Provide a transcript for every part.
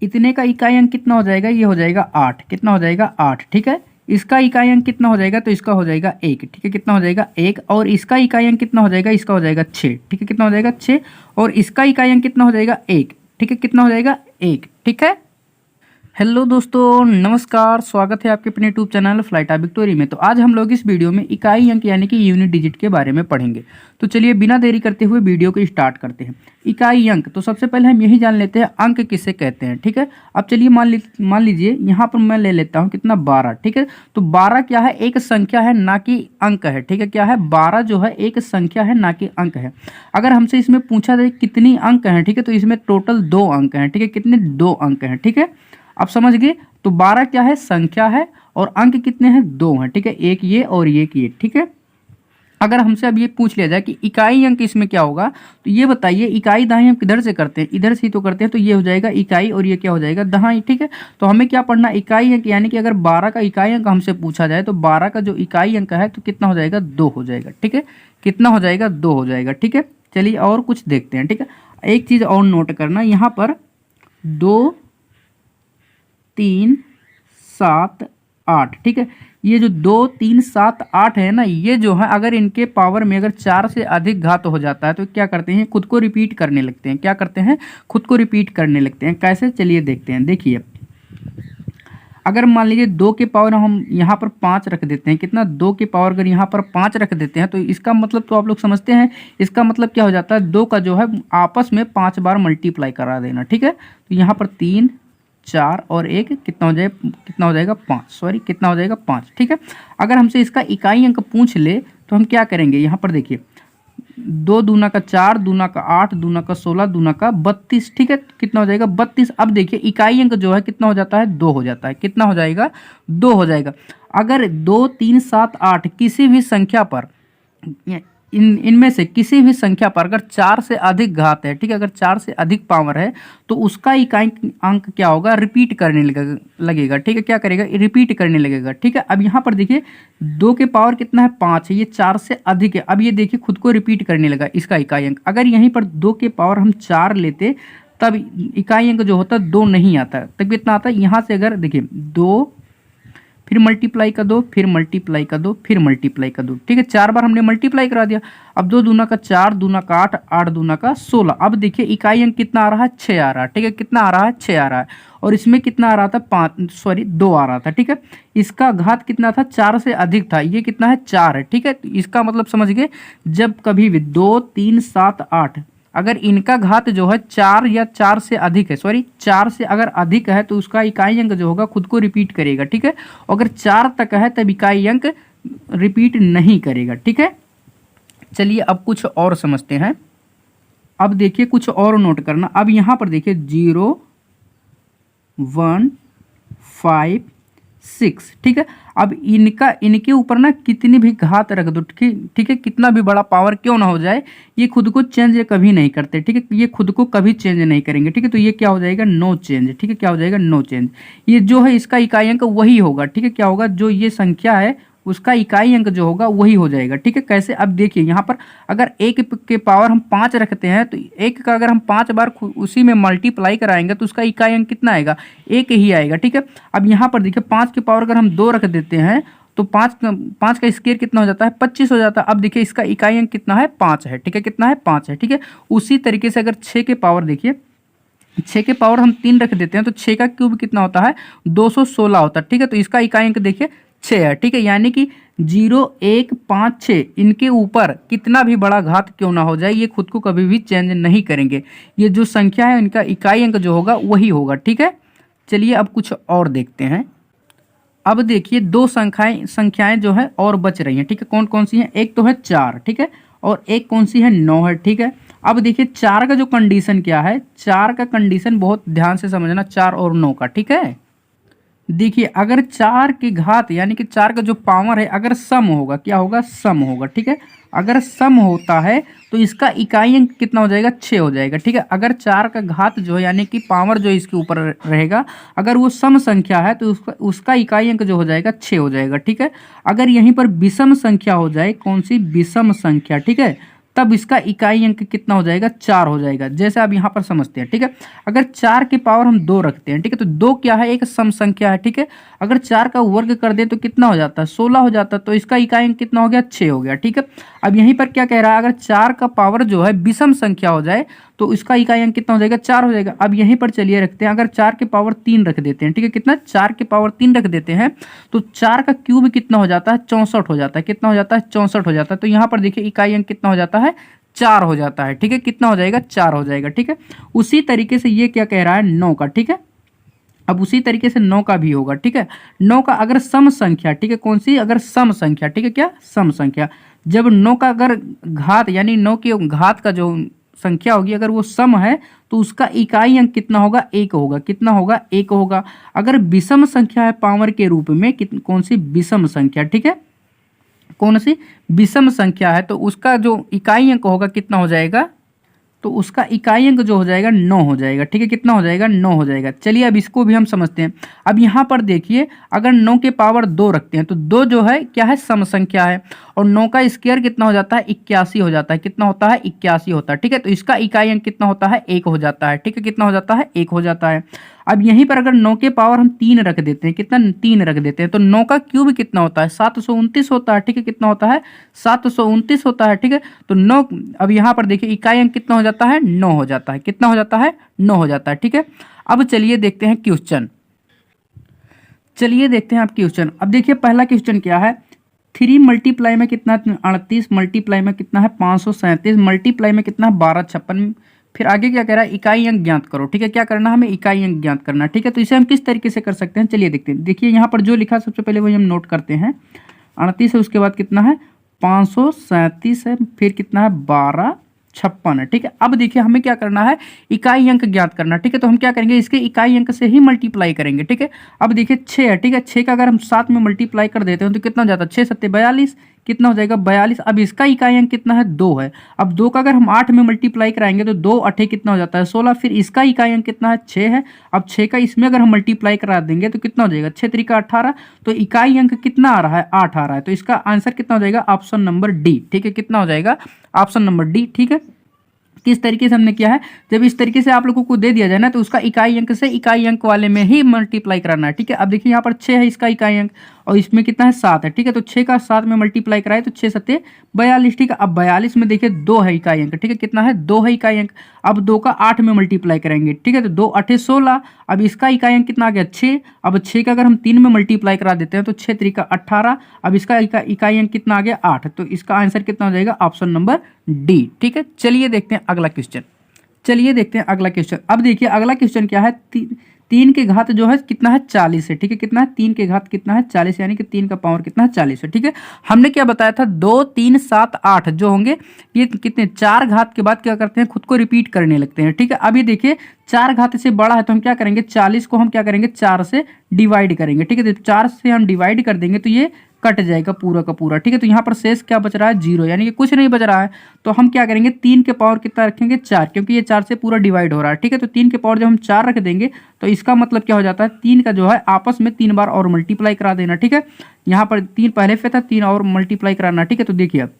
इतने का इकाई अंक कितना हो जाएगा, ये हो जाएगा 8। कितना हो जाएगा 8, ठीक है। इसका इकाई अंक कितना हो जाएगा, तो इसका हो जाएगा 1, ठीक है। कितना हो जाएगा 1, और इसका इकाई अंक कितना हो जाएगा, इसका हो जाएगा 6, ठीक है। कितना हो जाएगा 6, और इसका इकाई अंक कितना हो जाएगा 1, ठीक है। कितना हो जाएगा 1, ठीक है। हेलो दोस्तों, नमस्कार, स्वागत है आपके अपने यूट्यूब चैनल फ्लाइट विक्टोरी में। तो आज हम लोग इस वीडियो में इकाई अंक यानी कि यूनिट डिजिट के बारे में पढ़ेंगे। तो चलिए बिना देरी करते हुए वीडियो को स्टार्ट करते हैं। इकाई अंक, तो सबसे पहले हम यही जान लेते हैं अंक किसे कहते हैं, ठीक है। अब चलिए मान लीजिए यहाँ पर मैं ले लेता हूँ कितना, 12, ठीक है। तो 12 क्या है, एक संख्या है ना कि अंक है, ठीक है। क्या है, 12 जो है एक संख्या है ना कि अंक है। अगर हमसे इसमें पूछा जाए कितनी अंक हैं, ठीक है, तो इसमें टोटल 2 अंक हैं, ठीक है। कितने, 2 अंक हैं, ठीक है। आप समझ गए। तो 12 क्या है, संख्या है, और अंक कितने हैं, 2 हैं, ठीक है। एक ये और एक ये, ठीक है। अगर हमसे अब ये पूछ लिया जाए कि इकाई अंक इसमें क्या होगा, तो ये बताइए इकाई दहाई हम किधर से करते हैं, इधर से ही तो करते हैं। तो ये हो जाएगा इकाई और ये क्या हो जाएगा, दहाई, ठीक है। तो हमें क्या पढ़ना, इकाई अंक, यानी कि अगर 12 का इकाई अंक हमसे पूछा जाए तो 12 का जो इकाई अंक है तो कितना हो जाएगा, 2 हो जाएगा, ठीक है। कितना हो जाएगा, 2 हो जाएगा, ठीक है। चलिए और कुछ देखते हैं, ठीक है। एक चीज और नोट करना, यहाँ पर 2 3 7 8, ठीक है। ये जो 2 3 7 8 है ना, ये जो है अगर इनके पावर में अगर 4 से अधिक घात हो जाता है तो क्या करते हैं, खुद को रिपीट करने लगते हैं। क्या करते हैं, खुद को रिपीट करने लगते हैं। कैसे, चलिए देखते हैं। देखिए अगर मान लीजिए 2 के पावर हम यहाँ पर 5 रख देते हैं, कितना, 2 के पावर अगर यहाँ पर 5 रख देते हैं तो इसका मतलब तो आप लोग समझते हैं, इसका मतलब क्या हो जाता है, 2 का जो है आपस में 5 बार मल्टीप्लाई करा देना, ठीक है। तो यहाँ पर 3 4 और 1 कितना हो जाएगा 5, सॉरी कितना हो जाएगा 5, ठीक है। अगर हमसे इसका इकाई अंक पूछ ले तो हम क्या करेंगे, यहाँ पर देखिए 2 दूना का 4, दूना का 8, दूना का 16, दूना का 32, ठीक है। कितना हो जाएगा 32। अब देखिए इकाई अंक जो है कितना हो जाता है, 2 हो जाता है। कितना हो जाएगा, 2 हो जाएगा। अगर 2 3 7 8 किसी भी संख्या पर, इनमें से किसी भी संख्या पर अगर 4 से अधिक घात है, ठीक है, अगर 4 से अधिक पावर है तो उसका इकाई अंक क्या होगा, रिपीट करने लगेगा, ठीक है। क्या करेगा, रिपीट करने लगेगा, ठीक है। अब यहाँ पर देखिए 2 के पावर कितना है, 5 है, ये 4 से अधिक है। अब ये देखिए खुद को रिपीट करने लगा इसका इकाई अंक। अगर यहीं पर 2 के पावर हम 4 लेते तब इकाई अंक जो होता 2 नहीं आता, तब कितना आता है, यहाँ से अगर देखिए 2 फिर मल्टीप्लाई कर दो, फिर मल्टीप्लाई कर दो, फिर मल्टीप्लाई कर दो, ठीक है। 4 बार हमने मल्टीप्लाई करा दिया। अब 2 दूना का 4, दूना का 8, 8 दूना का 16। अब देखिए इकाई अंक कितना आ रहा है, 6 आ रहा है, ठीक है। कितना आ रहा है, 6 आ रहा है। और इसमें कितना आ रहा था, 2 आ रहा था, ठीक है। इसका घात कितना था, 4 से अधिक था, ये कितना है, 4 है, ठीक है। तो इसका मतलब समझ गए, जब कभी भी 2 3 7 8 अगर इनका घात जो है 4 या 4 से अधिक है, सॉरी 4 से अगर अधिक है तो उसका इकाई अंक जो होगा खुद को रिपीट करेगा, ठीक है। अगर 4 तक है तब इकाई अंक रिपीट नहीं करेगा, ठीक है। चलिए अब कुछ और समझते हैं। अब देखिए कुछ और नोट करना। अब यहाँ पर देखिए 0 1 5 6, ठीक है। अब इनके ऊपर ना कितनी भी घात रख दो, ठीक है, कितना भी बड़ा पावर क्यों ना हो जाए, ये खुद को चेंज कभी नहीं करते, ठीक है। ये खुद को कभी चेंज नहीं करेंगे, ठीक है। तो ये क्या हो जाएगा, नो चेंज, ठीक है। क्या हो जाएगा, नो चेंज। ये जो है इसका इकाई अंक वही होगा, ठीक है। क्या होगा, जो ये संख्या है उसका इकाई अंक जो होगा वही हो जाएगा, ठीक है। कैसे, अब देखिए यहाँ पर अगर 1 के पावर हम 5 रखते हैं तो 1 का अगर हम 5 बार उसी में मल्टीप्लाई कराएंगे तो उसका इकाई अंक कितना आएगा, 1 ही आएगा, ठीक है। अब यहाँ पर देखिए 5 के पावर अगर हम 2 रख देते हैं तो 5 का स्क्वायर कितना हो जाता है, 25 हो जाता है। अब देखिए इसका इकाई अंक कितना है, 5 है, ठीक है। कितना है, 5 है, ठीक है। उसी तरीके से अगर 6 के पावर देखिए, 6 के पावर हम 3 रख देते हैं तो 6 का क्यूब कितना होता है, 216 होता है, ठीक है। तो इसका इकाई अंक देखिए 6 है, ठीक है। यानी कि 0 1 5 6 इनके ऊपर कितना भी बड़ा घात क्यों ना हो जाए ये खुद को कभी भी चेंज नहीं करेंगे। ये जो संख्या है इनका इकाई अंक जो होगा वही होगा, ठीक है। चलिए अब कुछ और देखते हैं। अब देखिए 2 संख्याएं जो है और बच रही हैं, ठीक है। कौन कौन सी हैं, एक तो है 4, ठीक है, और एक कौन सी है, 9 है, ठीक है। अब देखिए 4 का जो कंडीशन क्या है, 4 का कंडीशन बहुत ध्यान से समझना, 4 और 9 का, ठीक है। देखिए अगर 4 की घात यानी कि 4 का जो पावर है अगर सम होगा, क्या होगा, सम होगा, ठीक है। अगर सम होता है तो इसका इकाई अंक कितना हो जाएगा, 6 हो जाएगा, ठीक है। अगर 4 का घात जो है यानी कि पावर जो इसके ऊपर रहेगा अगर वो सम संख्या है तो उसका इकाई अंक जो हो जाएगा 6 हो जाएगा, ठीक है। अगर यहीं पर विषम संख्या हो जाए, कौन सी, विषम संख्या, ठीक है, तब इसका इकाई अंक कितना हो जाएगा, 4 हो जाएगा। जैसे अब यहाँ पर समझते हैं, ठीक है। अगर 4 के पावर हम 2 रखते हैं, ठीक है, तो 2 क्या है, एक सम संख्या है, ठीक है। अगर 4 का वर्ग कर दें तो कितना हो जाता है, 16 हो जाता है। तो इसका इकाई अंक कितना हो गया, 6 हो गया, ठीक है। अब यहीं पर क्या कह रहा है, अगर 4 का पावर जो है विषम संख्या हो जाए तो इसका इकाई अंक कितना हो जाएगा, 4 हो जाएगा। अब यहीं पर चलिए रखते हैं, अगर 4 के पावर 3 रख देते हैं, ठीक है, कितना, 4 के पावर 3 रख देते हैं तो 4 का क्यूब कितना हो जाता है, 64 हो जाता है। कितना हो जाता है, 64 हो जाता है। तो यहाँ पर देखिए इकाई अंक कितना हो जाता है, 4 हो जाता है, ठीक है। कितना हो जाएगा, 4 हो जाएगा, ठीक है। उसी तरीके से ये क्या कह रहा है, 9 का, ठीक है। अब उसी तरीके से 9 का भी होगा, ठीक है। 9 का अगर सम संख्या, ठीक है, कौन सी, अगर सम संख्या, ठीक है, क्या, सम संख्या। जब 9 का अगर घात यानी 9 की घात का जो संख्या होगी अगर वो सम है तो उसका इकाई अंक कितना होगा, 1 होगा। कितना होगा, 1 होगा। अगर विषम संख्या है पावर के रूप में, कौन सी, विषम संख्या, ठीक है, कौन सी, विषम संख्या है, तो उसका जो इकाई अंक होगा कितना हो जाएगा, तो उसका इकाई अंक जो हो जाएगा 9 हो जाएगा, ठीक है। कितना हो जाएगा, 9 हो जाएगा। चलिए अब इसको भी हम समझते हैं। अब यहाँ पर देखिए अगर 9 के पावर 2 रखते हैं तो 2 जो है क्या है, सम संख्या है, और 9 का स्क्वायर कितना हो जाता है, 81 हो जाता है। कितना होता है, 81 होता है, ठीक है। तो इसका इकाई अंक कितना होता है, 1 हो जाता है, ठीक है। कितना हो जाता है, 1 हो जाता है। अब यहीं पर अगर 9 के पावर हम 3 रख देते हैं, कितना, 3 रख देते हैं, तो 9 का क्यूब कितना होता है, 729 होता है, ठीक है। कितना होता है, 729 होता है, ठीक है। तो 9, अब यहाँ पर देखिए इकाई अंक कितना हो जाता है, 9 हो जाता है। कितना हो जाता है, 9 हो जाता है, ठीक है। अब चलिए देखते हैं क्वेश्चन। चलिए देखते हैं आप क्वेश्चन। अब देखिए पहला क्वेश्चन क्या है, 3 मल्टीप्लाई में कितना, 38 मल्टीप्लाई में कितना है, 537 मल्टीप्लाई में कितना है, 1256। फिर आगे क्या कह रहा है, इकाई अंक ज्ञात करो, ठीक है। क्या करना है, हमें इकाई अंक ज्ञात करना, ठीक है। तो इसे हम किस तरीके से कर सकते हैं, चलिए देखते हैं। देखिए यहाँ पर जो लिखा सबसे पहले वही हम नोट करते हैं। 38 है, उसके बाद कितना है, 537 है, फिर कितना है, 1256 है, ठीक है। अब देखिए हमें क्या करना है, इकाई अंक ज्ञात करना, ठीक है। तो हम क्या करेंगे, इसके इकाई अंक से ही मल्टीप्लाई करेंगे, ठीक है। अब देखिए 6 है, ठीक है। 6 का अगर हम 7 में मल्टीप्लाई कर देते हैं तो कितना हो जाता है, 6 7 42, कितना हो जाएगा, 42। अब इसका इकाई अंक कितना है, 2 है। अब 2 का अगर हम 8 में मल्टीप्लाई कराएंगे तो 2 8 कितना हो जाता है, 16। फिर इसका इकाई अंक कितना है, 6 है। अब 6 का इसमें अगर हम मल्टीप्लाई करा देंगे तो कितना हो जाएगा, 6 3 18। तो इकाई अंक कितना आ रहा है, 8 आ रहा है। तो इसका आंसर कितना हो जाएगा, ऑप्शन नंबर डी, ठीक है। कितना हो जाएगा, ऑप्शन नंबर डी, ठीक है। किस तरीके से हमने किया है, जब इस तरीके से आप लोगों को दे दिया जाए ना तो उसका इकाई अंक से इकाई अंक वाले में ही मल्टीप्लाई कराना है, ठीक है। अब देखिए यहाँ पर 6 है इसका इकाई अंक और इसमें कितना है, 7 है, ठीक है। तो 6 का 7 में मल्टीप्लाई कराए तो 6 7 42, ठीक है। अब 42 में देखिए 2 है इकाई अंक, ठीक है। कितना है, 2 है इकाई अंक। अब 2 का 8 में मल्टीप्लाई करेंगे, ठीक है। तो 2 8 16। अब इसका इकाई अंक कितना आ गया, 6। अब 6 का अगर हम 3 में मल्टीप्लाई करा देते हैं तो 6 3 18। अब इसका इकाई अंक कितना आ गया, 8। तो इसका आंसर कितना हो जाएगा, ऑप्शन नंबर डी, ठीक है। चलिए देखते हैं अगला क्वेश्चन। चलिए देखते हैं अगला क्वेश्चन। अब देखिए अगला क्वेश्चन क्या है, 3 के घात जो है कितना है, 40 है, ठीक है। कितना है, 3 के घात कितना है, 40, यानी कि 3 का पावर कितना है, 40 है, ठीक है। हमने क्या बताया था, 2 3 7 8 जो होंगे ये कितने, 4 घात के बाद क्या करते हैं, खुद को रिपीट करने लगते हैं, ठीक है। अभी देखिए 4 घात से बड़ा है तो हम क्या करेंगे, 40 को हम क्या करेंगे, 4 से डिवाइड करेंगे, ठीक है। तो 4 से हम डिवाइड कर देंगे तो ये कट जाएगा पूरा का पूरा, ठीक है। तो यहाँ पर शेष क्या बच रहा है, 0, यानी कि कुछ नहीं बच रहा है। तो हम क्या करेंगे, 3 के पावर कितना रखेंगे, 4, क्योंकि ये 4 से पूरा डिवाइड हो रहा है, ठीक है। तो 3 के पावर जब हम 4 रख देंगे तो इसका मतलब क्या हो जाता है, 3 का जो है आपस में 3 बार और मल्टीप्लाई करा देना, ठीक है। यहाँ पर 3 पहले पे था, 3 और मल्टीप्लाई कराना, ठीक है। तो देखिए अब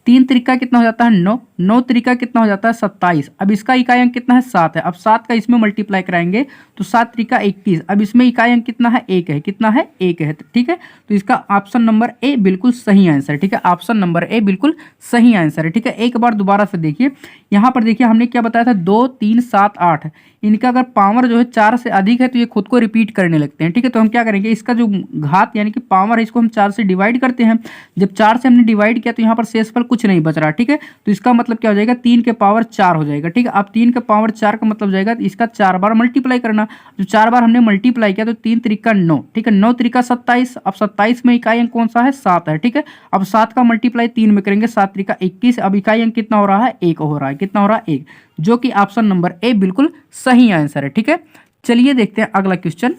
3 त्रिका कितना हो जाता है, 9, 9 त्रिका कितना हो जाता है, 27। अब इसका इकाई अंक कितना है, 7 है। अब 7 का इसमें मल्टीप्लाई कराएंगे तो 7 त्रिका 21। अब इसमें इकाई अंक कितना है, 1 है। कितना है, 1 है, ठीक है। तो इसका ऑप्शन नंबर ए बिल्कुल सही आंसर है, ठीक है। ऑप्शन नंबर ए बिल्कुल सही आंसर है, ठीक है। एक बार दोबारा से देखिए, यहाँ पर देखिए हमने क्या बताया था, 2 3 7 8 इनका अगर पावर जो है 4 से अधिक है तो ये खुद को रिपीट करने लगते हैं, ठीक है। तो हम क्या करेंगे, इसका जो घात यानी कि पावर है इसको हम 4 से डिवाइड करते हैं। जब 4 से हमने डिवाइड किया तो यहाँ पर शेषफल कुछ नहीं बच रहा, ठीक है। तो इसका मतलब क्या हो जाएगा, 3 के पावर 4 हो जाएगा, ठीक है। अब 3 के पावर 4 का मतलब जाएगा इसका 4 बार मल्टीप्लाई करना। जो 4 बार हमने मल्टीप्लाई किया तो 3 त्रिका 9, ठीक है। 9 त्रिका 27। अब 27 में इकाई अंक कौन सा है, 7 है, ठीक है। अब 7 का मल्टीप्लाई 3 में करेंगे, 7 त्रिका 21। अब इकाई अंक कितना हो रहा है, 1 हो रहा है। कितना हो रहा है, 1, जो कि ऑप्शन नंबर ए बिल्कुल सही आंसर है, ठीक है। चलिए देखते हैं अगला क्वेश्चन।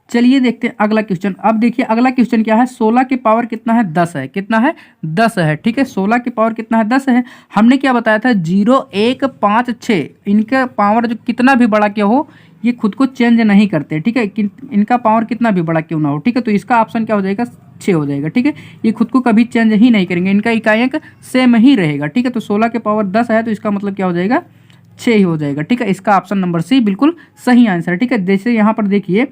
चलिए देखते हैं अगला क्वेश्चन। अब देखिए अगला क्वेश्चन क्या है, 16 के पावर कितना है, 10 है। कितना है, 10 है, ठीक है। 16 के पावर कितना है, 10 है। हमने क्या बताया था, 0 1 5 6 इनका पावर जो कितना भी बड़ा क्या हो ये खुद को चेंज नहीं करते, ठीक है। इनका पावर कितना भी बड़ा क्यों ना हो, ठीक है। तो इसका ऑप्शन क्या हो जाएगा, 6 हो जाएगा। ठीक है, ये खुद को कभी चेंज ही नहीं करेंगे, इनका इकाई अंक सेम ही रहेगा। ठीक है, तो 16 के पावर 10 है तो इसका मतलब क्या हो जाएगा, 6 ही हो जाएगा। ठीक है, इसका ऑप्शन नंबर सी बिल्कुल सही आंसर है। ठीक है, जैसे यहाँ पर देखिए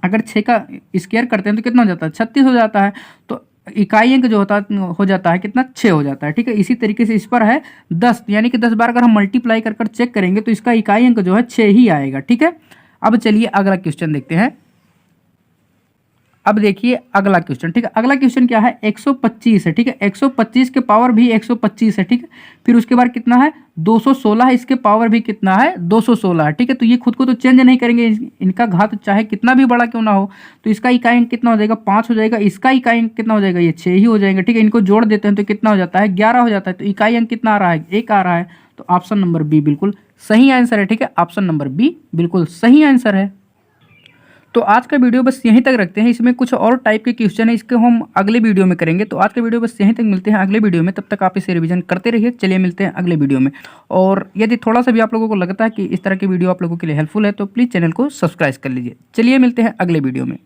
अगर 6 का स्क्वायर करते हैं तो कितना हो जाता है, 36 हो जाता है। तो इकाई अंक जो हो जाता है कितना, 6 हो जाता है। ठीक है, इसी तरीके से इस पर है 10, यानी कि 10 बार अगर हम मल्टीप्लाई कर चेक करेंगे तो इसका इकाई अंक जो है 6 ही आएगा। ठीक है, अब चलिए अगला क्वेश्चन देखते हैं। अब देखिए अगला क्वेश्चन। ठीक है, अगला क्वेश्चन क्या है, 125 है। ठीक है, 125 के पावर भी 125 है। ठीक है, फिर उसके बाद कितना है, 216 है, इसके पावर भी कितना है, 216 है। ठीक है, तो ये खुद को तो चेंज नहीं करेंगे, इनका घात चाहे कितना भी बड़ा क्यों ना हो। तो इसका इकाई अंक कितना हो जाएगा, 5 हो जाएगा। इसका इकाई अंक कितना हो जाएगा, ये 6 ही हो जाएगा। ठीक है, इनको जोड़ देते हैं तो कितना हो जाता है, 11 हो जाता है। तो इकाई अंक कितना आ रहा है, 1 आ रहा है। तो ऑप्शन नंबर बी बिल्कुल सही आंसर है। ठीक है, ऑप्शन नंबर बी बिल्कुल सही आंसर है। तो आज का वीडियो बस यहीं तक रखते हैं, इसमें कुछ और टाइप के क्वेश्चन है, इसको हम अगले वीडियो में करेंगे। तो आज का वीडियो बस यहीं तक, मिलते हैं अगले वीडियो में, तब तक आप इसे रिवीजन करते रहिए। चलिए मिलते हैं अगले वीडियो में। और यदि थोड़ा सा भी आप लोगों को लगता है कि इस तरह की वीडियो आप लोगों के लिए हेल्पफुल है तो प्लीज़ चैनल को सब्सक्राइब कर लीजिए। चलिए मिलते हैं अगले वीडियो में।